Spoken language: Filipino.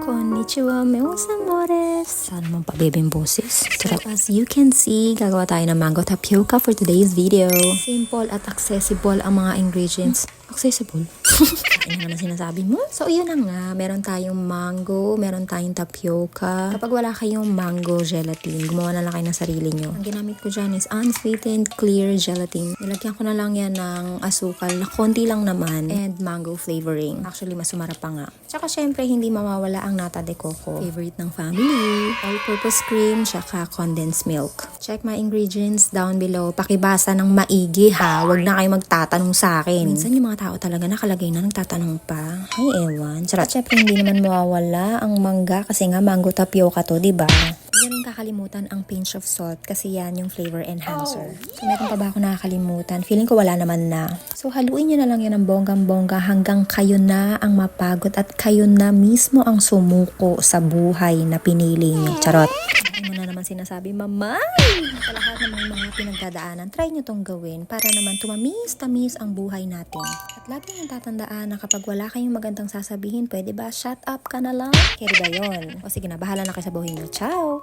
Konnichiwa, meus amores! Sana naman pabibing boses. So, as you can see, gagawa tayo ng mango tapioca for today's video. Simple at accessible ang mga ingredients. Accessible? Ano naman sinasabi mo? So, yun na nga. Meron tayong mango, meron tayong tapioca. Kapag wala kayong mango gelatin, gumawa na lang kayo ng sarili nyo. Ang ginamit ko dyan is unsweetened clear gelatin. Nilagyan ko na lang yan ng asukal na konti lang naman and mango flavoring. Actually, mas sumarap pa nga. Tsaka syempre, hindi mawawala ang nata de coco. Favorite ng family. All-purpose cream, tsaka condensed milk. Check my ingredients down below. Pakibasa ng maigi ha. Huwag na kayo magtatanong sa akin. Minsan yung mga tao talaga nakalagay na nagtatanong pa. Ay, ewan. At syempre, hindi naman mawawala ang mangga kasi nga mango tapioca to, diba? Hindi rin kakalimutan ang pinch of salt kasi yan yung flavor enhancer. So, meron pa ba ako nakakalimutan? Feeling ko wala naman na. So, haluin nyo na lang yan ng bonggang-bongga hanggang kayo na ang mapagod at kayo na mismo ang sumuko sa buhay na pinili nyo. Charot. Ano na naman sinasabi, mama? Sa lahat ng mga pinagdadaanan, try nyo tong gawin para naman tumamis-tamis ang buhay natin. At lagi nang tatandaan na kapag wala kayong magandang sasabihin, pwede ba shut up ka na lang? Carry ba yun? O sige na, bahala na kayo sa buhay nyo. Ciao!